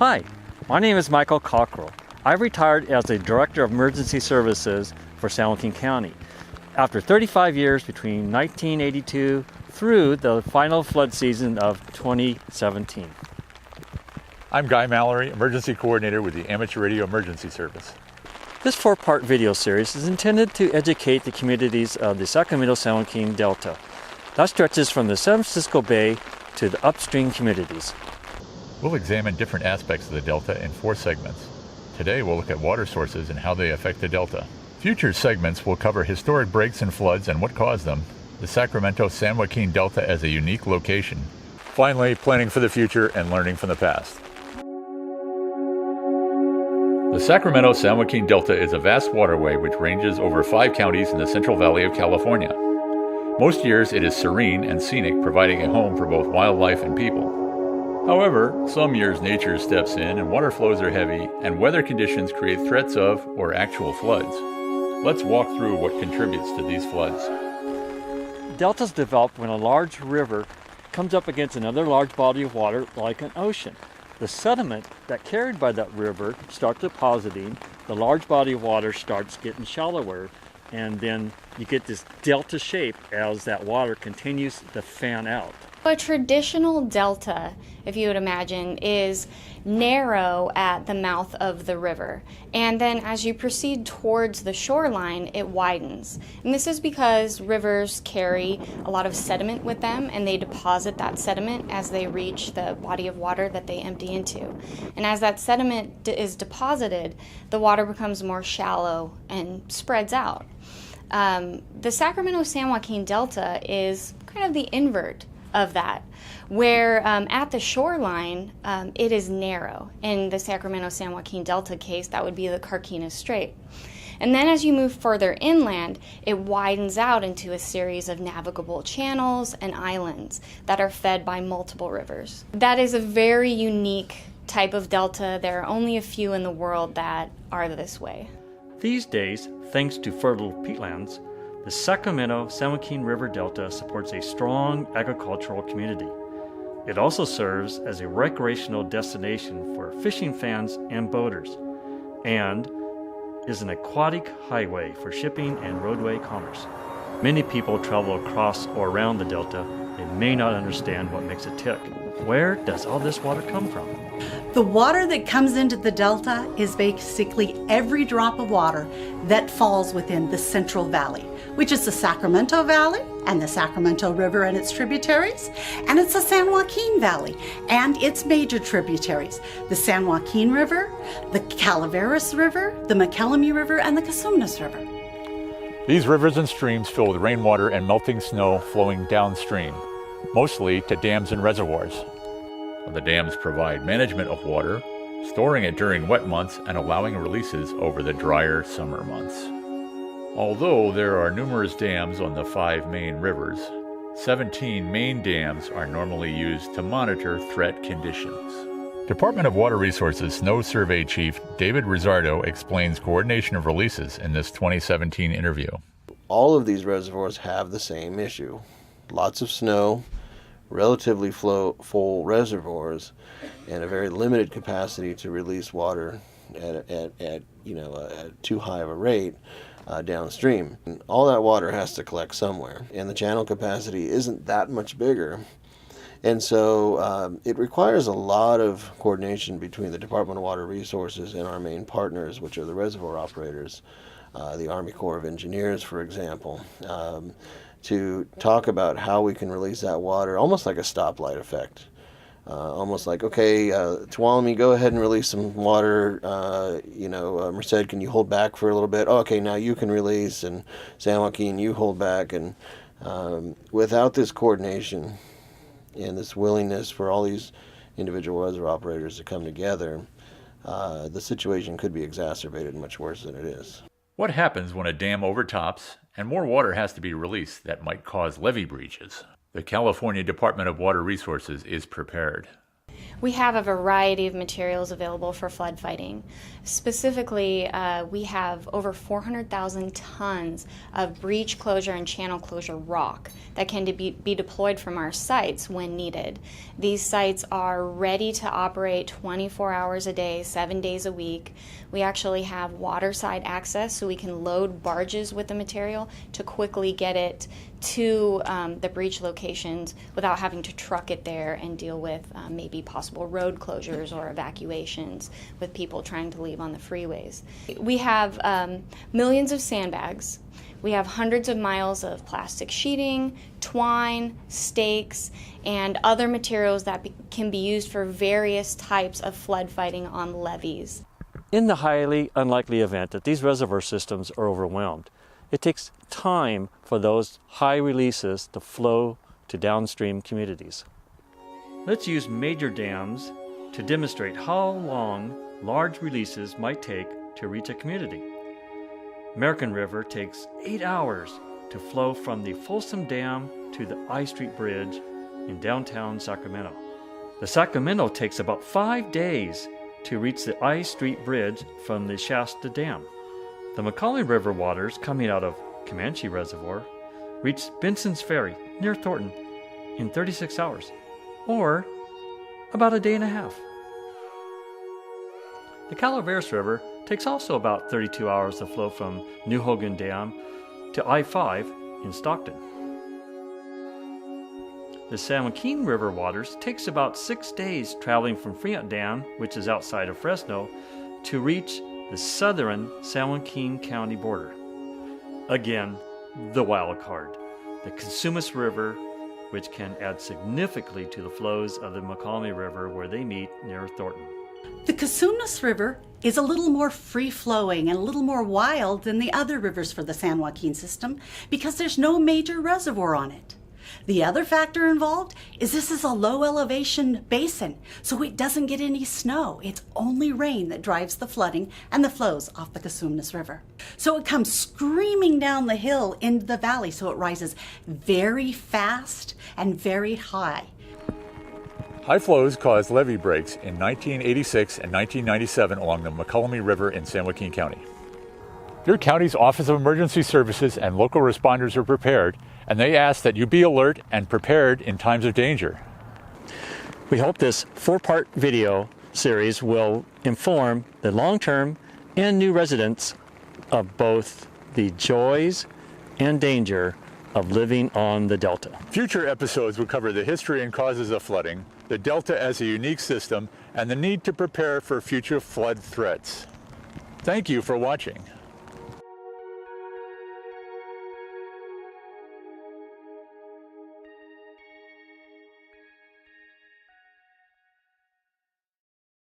Hi, my name is Michael Cockrell. I retired as the Director of Emergency Services for San Joaquin County after 35 years between 1982 through the final flood season of 2017. I'm Guy Mallory, Emergency Coordinator with the Amateur Radio Emergency Service. This four-part video series is intended to educate the communities of the Sacramento San Joaquin Delta. That stretches from the San Francisco Bay to the upstream communities. We'll examine different aspects of the Delta in 4 segments. Today we'll look at water sources and how they affect the Delta. Future segments will cover historic breaks and floods and what caused them, the Sacramento San Joaquin Delta as a unique location. Finally, planning for the future and learning from the past. The Sacramento San Joaquin Delta is a vast waterway which ranges over 5 counties in the Central Valley of California. Most years it is serene and scenic, providing a home for both wildlife and people. However, some years nature steps in and water flows are heavy and weather conditions create threats of or actual floods. Let's walk through what contributes to these floods. Deltas develop when a large river comes up against another large body of water like an ocean. The sediment that carried by that river starts depositing, the large body of water starts getting shallower, and then you get this delta shape as that water continues to fan out. A traditional delta, if you would imagine, is narrow at the mouth of the river. And then as you proceed towards the shoreline, it widens. And this is because rivers carry a lot of sediment with them, and they deposit that sediment as they reach the body of water that they empty into. And as that sediment is deposited, the water becomes more shallow and spreads out. The Sacramento San Joaquin Delta is kind of the invert of that, where at the shoreline it is narrow. In the Sacramento San Joaquin Delta case, that would be the Carquinez Strait. And then as you move further inland, it widens out into a series of navigable channels and islands that are fed by multiple rivers. That is a very unique type of delta. There are only a few in the world that are this way. These days, thanks to fertile peatlands, the Sacramento San Joaquin River Delta supports a strong agricultural community. It also serves as a recreational destination for fishing fans and boaters, and is an aquatic highway for shipping and roadway commerce. Many people travel across or around the Delta. They may not understand what makes it tick. Where does all this water come from? The water that comes into the Delta is basically every drop of water that falls within the Central Valley, which is the Sacramento Valley and the Sacramento River and its tributaries, and it's the San Joaquin Valley and its major tributaries, the San Joaquin River, the Calaveras River, the McElhenney River, and the Cosumnes River. These rivers and streams fill with rainwater and melting snow flowing downstream, mostly to dams and reservoirs. The dams provide management of water, storing it during wet months and allowing releases over the drier summer months. Although there are numerous dams on the 5 main rivers, 17 main dams are normally used to monitor threat conditions. Department of Water Resources Snow Survey Chief David Rizzardo explains coordination of releases in this 2017 interview. All of these reservoirs have the same issue. Lots of snow, relatively full reservoirs, and a very limited capacity to release water at too high of a rate downstream. And all that water has to collect somewhere, and the channel capacity isn't that much bigger. And so it requires a lot of coordination between the Department of Water Resources and our main partners, which are the reservoir operators, the Army Corps of Engineers, for example, to talk about how we can release that water, almost like a stoplight effect. Almost like, okay, Tuolumne, go ahead and release some water. Merced, can you hold back for a little bit? Oh, okay, now you can release, and San Joaquin, you hold back. And without this coordination and this willingness for all these individual reservoir operators to come together, the situation could be exacerbated much worse than it is. What happens when a dam overtops and more water has to be released that might cause levee breaches? The California Department of Water Resources is prepared. We have a variety of materials available for flood fighting. Specifically, we have over 400,000 tons of breach closure and channel closure rock that can be deployed from our sites when needed. These sites are ready to operate 24 hours a day, 7 days a week. We actually have waterside access, so we can load barges with the material to quickly get it to the breach locations without having to truck it there and deal with maybe possible road closures or evacuations with people trying to leave on the freeways. We have millions of sandbags. We have hundreds of miles of plastic sheeting, twine, stakes, and other materials that can be used for various types of flood fighting on levees. In the highly unlikely event that these reservoir systems are overwhelmed, it takes time for those high releases to flow to downstream communities. Let's use major dams to demonstrate how long large releases might take to reach a community. American River takes 8 hours to flow from the Folsom Dam to the I Street Bridge in downtown Sacramento. The Sacramento takes about 5 days to reach the I Street Bridge from the Shasta Dam. The McCollum River waters coming out of Comanche Reservoir reach Benson's Ferry near Thornton in 36 hours, or about a day and a half. The Calaveras River takes also about 32 hours to flow from New Hogan Dam to I-5 in Stockton. The San Joaquin River waters takes about 6 days traveling from Fremont Dam, which is outside of Fresno, to reach the southern San Joaquin County border. Again, the wild card, the Cosumnes River, which can add significantly to the flows of the McCollum River where they meet near Thornton. The Cosumnes River is a little more free-flowing and a little more wild than the other rivers for the San Joaquin system because there's no major reservoir on it. The other factor involved is this is a low-elevation basin, so it doesn't get any snow. It's only rain that drives the flooding and the flows off the Cosumnes River. So it comes screaming down the hill into the valley, so it rises very fast and very high. High flows caused levee breaks in 1986 and 1997 along the McCollum River in San Joaquin County. Your county's Office of Emergency Services and local responders are prepared, and they ask that you be alert and prepared in times of danger. We hope this 4-part video series will inform the long-term and new residents of both the joys and danger of living on the Delta. Future episodes will cover the history and causes of flooding, the Delta as a unique system, and the need to prepare for future flood threats. Thank you for watching.